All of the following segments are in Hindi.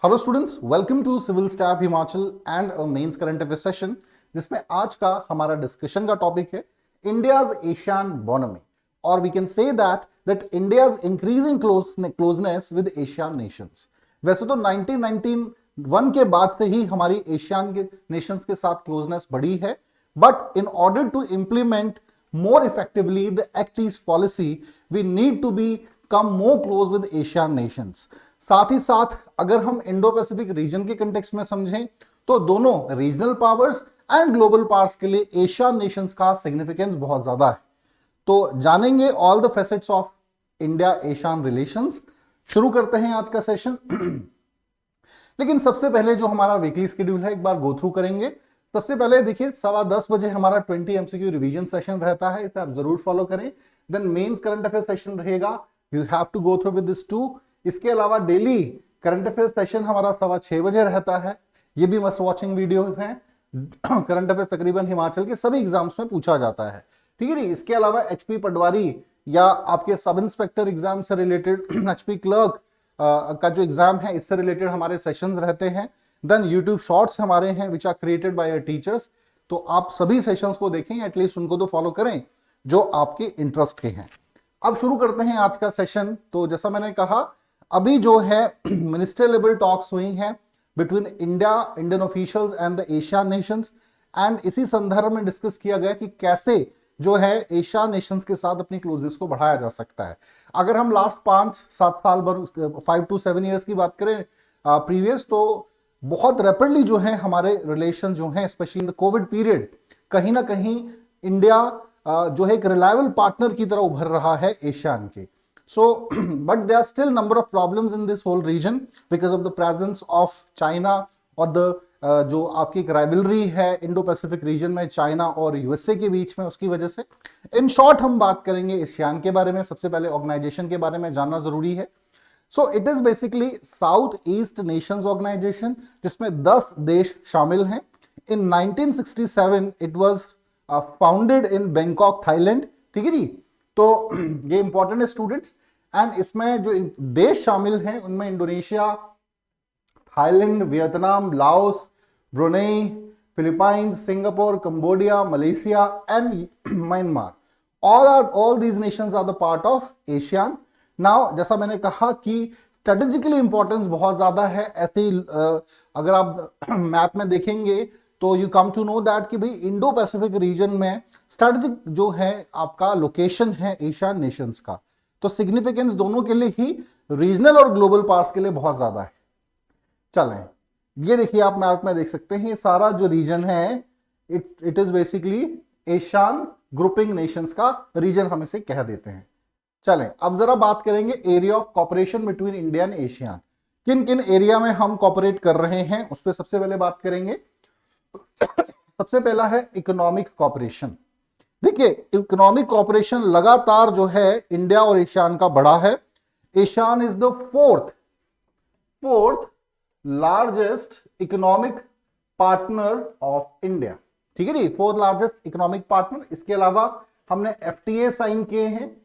Hello students, welcome to civil staff Himachal and mains current affair session, जिसमें आज का हमारा डिस्कशन का टॉपिक है इंडियाज एशियन इकोनॉमी, और we can say that India's increasing closeness with ASEAN nations. वैसे तो 1991 के बाद से ही हमारी एशियन के नेशंस के साथ क्लोजनेस बढ़ी है, but in order to implement more effectively the Act East policy, we need to become more close with Asian nations. साथ ही साथ अगर हम इंडो पैसिफिक रीजन के कंटेक्स्ट में समझें तो दोनों regional powers and global powers के लिए एशियन नेशंस का सिग्निफिकेंस बहुत ज्यादा है। तो जानेंगे all the facets of India Asian relations. शुरू करते हैं आज का सेशन। लेकिन सबसे पहले जो हमारा वीकली शेड्यूल है एक बार गो थ्रू करेंगे। सबसे पहले देखिए 10:15 बजे हमारा 20 MCQ रिवीजन सेशन रहता है, इसे आप जरूर फॉलो करें। Then mains current affair session रहेगा, you have to go through with this too. इसके अलावा डेली करंट अफेयर सेशन हमारा 6:15 बजे रहता है, ये भी मस्ट वॉचिंग वीडियोस हैं। करंट अफेयर तकरीबन हिमाचल के सभी एग्जाम्स में पूछा जाता है, ठीक है जी। इसके अलावा HP पटवारी या आपके सब इंस्पेक्टर एग्जाम से रिलेटेड HP क्लर्क का जो एग्जाम है इससे रिलेटेड हमारे सेशंस रहते हैं। देन यूट्यूब शॉर्ट्स हमारे हैं which are created by your teachers, तो आप सभी सेशंस को देखें, एटलीस्ट उनको तो फॉलो करें जो आपके इंटरेस्ट के हैं। अब शुरू करते हैं आज का सेशन। तो जैसा मैंने कहा, अभी जो है मिनिस्टर लेवल टॉक्स हुई हैं between Indian officials and the Asian Nations, and इसी संदर्भ में डिस्कस किया गया कि कैसे जो है एशियन नेशंस के साथ अपनी क्लोजेस को बढ़ाया जा सकता है। अगर हम लास्ट 5-7 साल 5 to 7 ईयर्स की बात करें प्रीवियस, तो बहुत रैपिडली जो है हमारे रिलेशन जो हैं specially in the Covid period, कहीं ना कहीं इंडिया जो है एक रिलायबल पार्टनर की तरह उभर रहा है एशियन के। So but there are still number of problems in this whole region because of the presence of China और द जो आपकी एक राइवलरी है इंडो पैसिफिक रीजन में चाइना और USA के बीच में, उसकी वजह से। इन शॉर्ट हम बात करेंगे एशियन के बारे में। सबसे पहले ऑर्गेनाइजेशन के बारे में जानना जरूरी है। So it is basically South East nations organization, जिसमें 10 देश शामिल हैं। In 1967 it was founded in Bangkok, Thailand, ठीक है जी। तो ये इंपॉर्टेंट है स्टूडेंट्स। एंड इसमें जो देश शामिल हैं उनमें Indonesia, Thailand, Vietnam, Laos, Brunei, Philippines, Singapore, Cambodia, Malaysia and Myanmar. all these nations are the part of ASEAN. Now जैसा मैंने कहा कि स्ट्रेटेजिकली इंपॉर्टेंस बहुत ज्यादा है। ऐसे अगर आप मैप में देखेंगे तो you come to know that कि भाई इंडो पैसिफिक रीजन में स्ट्रेटेजिक जो है आपका लोकेशन है एशियन नेशंस का, तो सिग्निफिकेंस दोनों के लिए ही, रीजनल और ग्लोबल पार्ट्स के लिए बहुत ज्यादा है। चलें, ये देखिए आप मैप में देख सकते हैं, ये सारा जो रीजन है it is basically Asian grouping Nations का रीजन, हम इसे कह देते हैं। चलें, अब जरा बात करेंगे area of cooperation between India and Asian. किन किन एरिया में हम कॉपरेट कर रहे हैं उस पर सबसे पहले बात करेंगे। सबसे पहला है इकोनॉमिक कॉपरेशन। देखिए, इकोनॉमिक कॉपरेशन लगातार जो है इंडिया और एशियन का बढ़ा है। Asian is the fourth largest economic partner of India, ठीक है जी, 4th लार्जेस्ट इकोनॉमिक पार्टनर। इसके अलावा हमने FTA साइन किए हैं।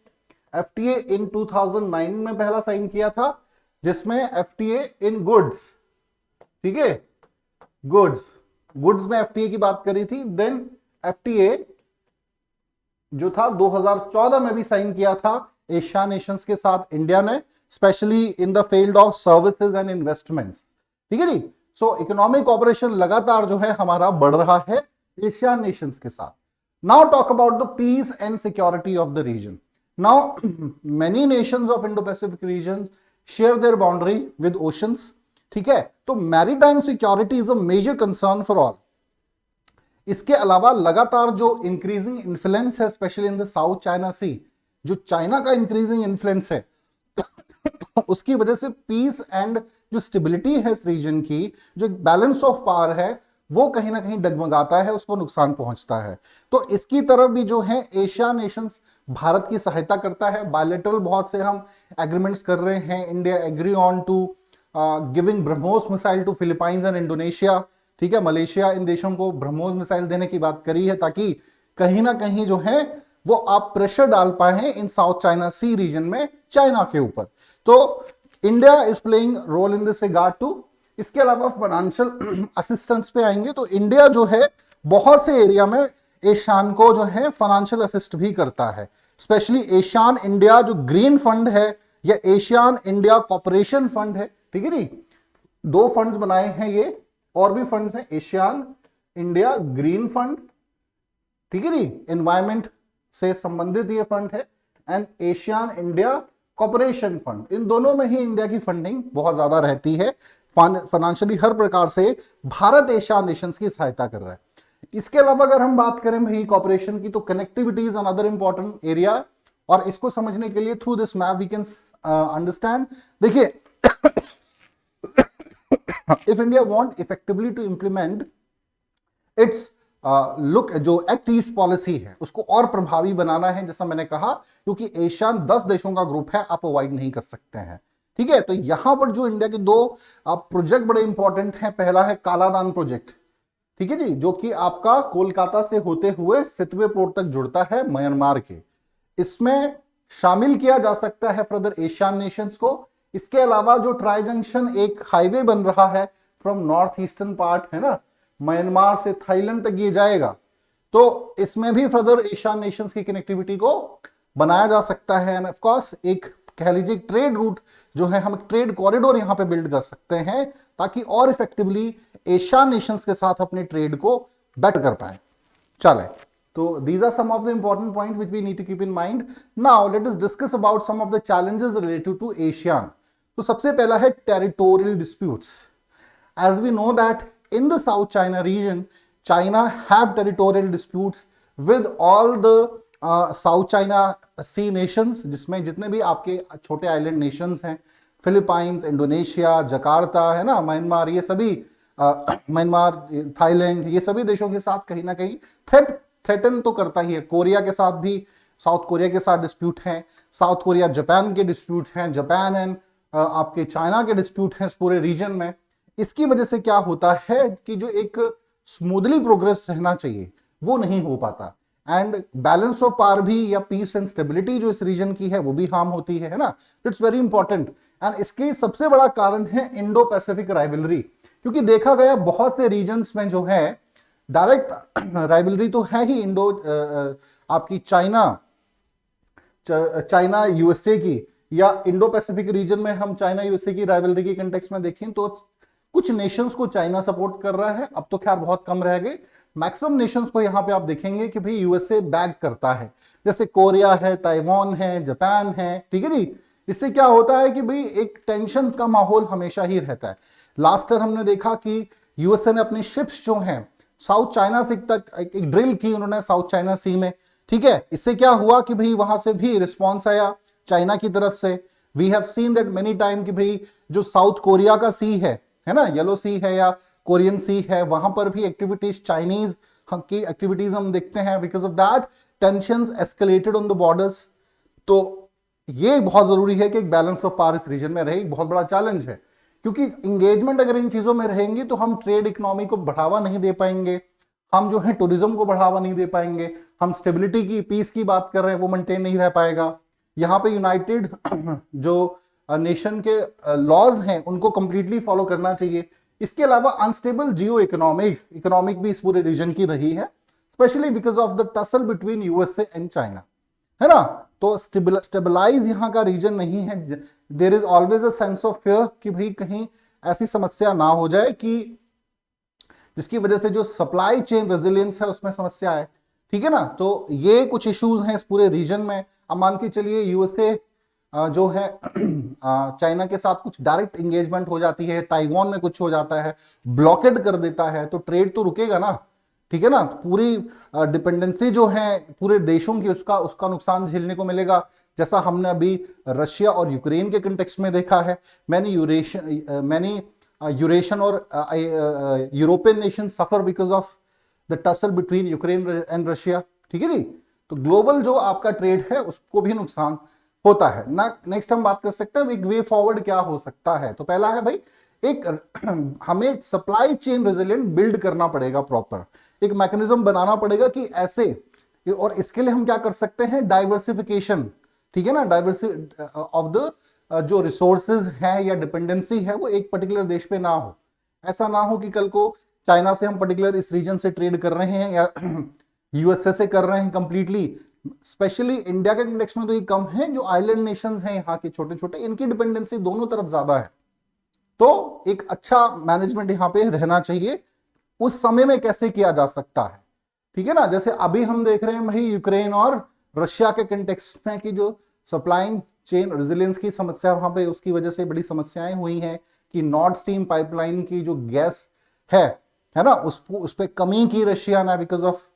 FTA इन 2009 में पहला साइन किया था, जिसमें FTA इन गुड्स, ठीक है, गुड्स में FTA की बात करी थी। देन FTA जो था 2014 में भी साइन किया था एशियन नेशंस के साथ इंडिया ने, specially in the field of services and investments, ठीक है जी। सो इकोनॉमिक कॉपरेशन लगातार जो है हमारा बढ़ रहा है एशियन नेशंस के साथ। Now talk about the peace and security of the region. Now, many nations of Indo-Pacific regions share their boundary with oceans, ठीक है। तो maritime security is a major concern for all. इसके अलावा लगातार जो increasing influence है, especially in the South China Sea, जो चाइना का increasing influence है उसकी वजह से पीस एंड जो स्टेबिलिटी है इस रीजन की, जो बैलेंस ऑफ पावर है, वो कहीं ना कहीं डगमगाता है, उसको नुकसान पहुंचता है। तो इसकी तरफ भी जो है एशियन नेशंस भारत की सहायता करता है। बायलैटरल बहुत से हम एग्रीमेंट्स कर रहे हैं। India agree on to giving BrahMos missile to Philippines and Indonesia, ठीक है। मलेशिया इन देशों को ब्रह्मोस मिसाइल देने की बात करी है, ताकि कहीं ना कहीं जो है वो आप प्रेशर डाल पाए in South China Sea region में चाइना के ऊपर। तो India is playing role in this regard too. इसके अलावा फाइनेंशियल असिस्टेंस पे आएंगे तो इंडिया जो है बहुत से एरिया में एशियान को जो है फाइनेंशियल असिस्ट भी करता है, स्पेशली एशियान इंडिया जो ग्रीन फंड है या एशियान इंडिया कॉपरेशन फंड है, ठीक है जी। दो फंड्स बनाए हैं ये, और भी फंड्स हैं, एशियान इंडिया ग्रीन फंड, ठीक है जी, एनवायरमेंट से संबंधित ये फंड है, and ASEAN India cooperation fund. इन दोनों में ही इंडिया की फंडिंग बहुत ज्यादा रहती है, फाइनेंशियली हर प्रकार से भारत एशियान नेशंस की सहायता कर रहा है। इसके अलावा अगर हम बात करें भाई कॉपरेशन की, तो connectivity is another important area, और इसको समझने के लिए through this map we can understand. देखिए if India want effectively to implement its look जो एक्ट ईस्ट पॉलिसी है उसको और प्रभावी बनाना है, जैसा मैंने कहा, क्योंकि एशियान 10 देशों का ग्रुप है, आप अवॉइड नहीं कर सकते हैं, ठीक है। तो यहां पर जो इंडिया के दो प्रोजेक्ट बड़े इंपॉर्टेंट हैं, पहला है कालादान प्रोजेक्ट, ठीक है जी, जो कि आपका कोलकाता से होते हुए सितवे पोर्ट तक जुड़ता है म्यांमार के। इसमें शामिल किया जा सकता है फर्दर एशियन नेशंस को। इसके अलावा जो ट्राई जंक्शन एक हाईवे बन रहा है फ्रॉम नॉर्थ ईस्टर्न पार्ट है ना, म्यांमार से थाईलैंड तक ये जाएगा, तो इसमें भी फर्दर एशियन नेशंस की कनेक्टिविटी को बनाया जा सकता है। एंड ऑफ कोर्स एक कह लीजिए ट्रेड रूट जो है, हम ट्रेड कॉरिडोर यहां पे बिल्ड कर सकते हैं ताकि और इफेक्टिवली एशियन नेशंस के साथ अपने ट्रेड को बेटर कर पाए। चले, तो these are some of the important points which we need to keep in mind. Now let us discuss about some of the challenges related to ASEAN. तो सबसे पहला है territorial disputes. As we know that in the South China region, China have territorial disputes with all the South China Sea nations, जिसमें जितने भी आपके छोटे आइलैंड नेशंस हैं, फिलीपाइंस, इंडोनेशिया, जकार्ता है ना, म्यांमार, ये सभी म्यांमार, थाईलैंड, ये सभी देशों के साथ कहीं ना कहीं थ्रेटन तो करता ही है। कोरिया के साथ भी, साउथ कोरिया के साथ डिस्प्यूट हैं, साउथ कोरिया जापान के डिस्प्यूट हैं, जापान एंड आपके चाइना के डिस्प्यूट हैं इस पूरे रीजन में। इसकी वजह से क्या होता है कि जो एक स्मूथली प्रोग्रेस रहना चाहिए वो नहीं हो पाता, एंड बैलेंस ऑफ पावर भी या पीस एंड स्टेबिलिटी जो इस रीजन की है वो भी हार्म होती है ना। इट्स वेरी इंपॉर्टेंट, एंड इसके सबसे बड़ा कारण है इंडो पैसिफिक राइवलरी, क्योंकि देखा गया बहुत से रीजन्स में जो है डायरेक्ट राइवलरी तो है ही इंडो आपकी चाइना यूएसए की, या इंडो पैसिफिक रीजन में हम चाइना यूएसए की राइवलरी के कंटेक्स्ट में देखें तो कुछ नेशंस को चाइना सपोर्ट कर रहा है, अब तो खैर बहुत कम रह गए। मैक्सिमम नेशंस को यहां पे आप देखेंगे कि भाई यूएसए बैक करता है, जैसे कोरिया है, ताइवान है, जापान है, ठीक है जी। इससे क्या होता है कि भाई एक टेंशन का माहौल हमेशा ही रहता है। लास्ट ईयर हमने देखा कि यूएसए ने अपनी शिप्स जो हैं साउथ चाइना सी तक एक ड्रिल की उन्होंने साउथ चाइना सी में, ठीक है। इससे क्या हुआ कि भाई वहां से भी रिस्पॉन्स आया चाइना की तरफ से। We have seen that many time कि भाई जो साउथ कोरिया का सी है ना, येलो सी है या कोरियन सी है, वहां पर भी एक्टिविटीज चाइनीज की एक्टिविटीज हम देखते हैं। Because of that tensions escalated on the borders. तो ये बहुत जरूरी है कि एक बैलेंस ऑफ पावर इस रीजन में रहे, बहुत बड़ा चैलेंज है, क्योंकि इंगेजमेंट अगर इन चीजों में रहेंगी तो हम ट्रेड इकोनॉमी को बढ़ावा नहीं दे पाएंगे, हम जो है टूरिज्म को बढ़ावा नहीं दे पाएंगे, हम स्टेबिलिटी की, पीस की बात कर रहे हैं वो मेंटेन नहीं रह पाएगा। यहाँ पे यूनाइटेड जो नेशन के लॉज हैं उनको कंप्लीटली फॉलो करना चाहिए। इसके अलावा अनस्टेबल जियो इकोनॉमिक भी इस पूरे रीजन की रही है, specially because of the tussle between USA and China, है ना। तो स्टेबलाइज यहाँ का रीजन नहीं है। There is always a sense of fear कि भाई कहीं ऐसी समस्या ना हो जाए कि जिसकी वजह से जो सप्लाई चेन रेजिलियंस है उसमें समस्या है, ठीक है ना। तो ये कुछ इश्यूज हैं इस पूरे रीजन में। अब मान के चलिए यूएसए जो है चाइना के साथ कुछ डायरेक्ट एंगेजमेंट हो जाती है, ताइवान में कुछ हो जाता है, ब्लॉकेड कर देता है, तो ट्रेड तो रुकेगा ना, ठीक है ना। पूरी डिपेंडेंसी जो है पूरे देशों की उसका नुकसान झेलने को मिलेगा, जैसा हमने अभी रशिया और यूक्रेन के कंटेक्स्ट में देखा है। मैनी यूरेशियन और European nation suffer because of the tussle between Ukraine and Russia, ठीक है जी। तो ग्लोबल जो आपका ट्रेड है उसको भी नुकसान होता है ना। नेक्स्ट हम बात कर सकते हैं एक वे फॉरवर्ड क्या हो सकता है। तो पहला है भाई एक हमें सप्लाई चेन रेजिलिएंट बिल्ड करना पड़ेगा, प्रॉपर एक मैकेनिज्म बनाना पड़ेगा कि ऐसे, और इसके लिए हम क्या कर सकते हैं, डाइवर्सिफिकेशन, ठीक है ना। डाइवर्सिटी ऑफ द जो रिसोर्सेज है या डिपेंडेंसी है वो एक पर्टिकुलर देश पे ना हो, ऐसा ना हो कि कल को चाइना से हम पर्टिकुलर इस रीजन से ट्रेड कर रहे हैं या यूएसए से कर रहे हैं कंप्लीटली, स्पेशली इंडिया के इंडेक्स में तो ये कम है, जो आइलैंड नेशंस हैं यहाँ के छोटे छोटे, इनकी डिपेंडेंसी दोनों तरफ ज्यादा है। तो एक अच्छा मैनेजमेंट यहाँ पे रहना चाहिए। उस समय में कैसे किया जा सकता है, ठीक है ना, जैसे अभी हम देख रहे हैं भाई यूक्रेन और रशिया के कंटेक्स्ट में कि जो सप्लाई चेन रेजिलियंस की समस्या वहां पे, उसकी वजह से बड़ी समस्याएं हुई हैं कि नॉर्थ स्ट्रीम पाइपलाइन की जो गैस है ना, उस पे कमी की रशिया ने because of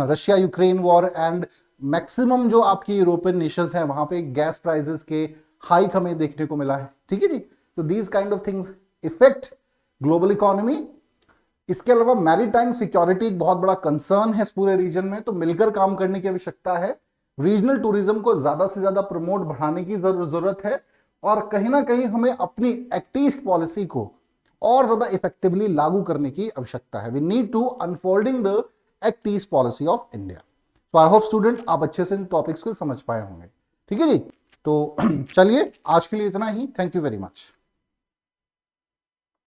Russia Ukraine war, and maximum जो आपकी यूरोपियन नेशंस हैं वहां पे गैस प्राइसेस के हाइक हमें देखने को मिला है, ठीक है जी। तो these kind of things effect global economy. इसके अलावा मैरीटाइम सिक्योरिटी एक बहुत बड़ा कंसर्न है इस पूरे रीजन में, तो मिलकर काम करने की आवश्यकता है। रीजनल टूरिज्म को ज्यादा से ज्यादा प्रमोट बढ़ाने की जरूरत है, और कहीं ना कहीं हमें अपनी एक्ट ईस्ट पॉलिसी को और ज्यादा इफेक्टिवली लागू करने की आवश्यकता है। We need to unfolding the Act east policy of India. So I hope student आप अच्छे से इन टॉपिक्स को समझ पाए होंगे, ठीक है जी। तो चलिए आज के लिए इतना ही, थैंक यू वेरी मच।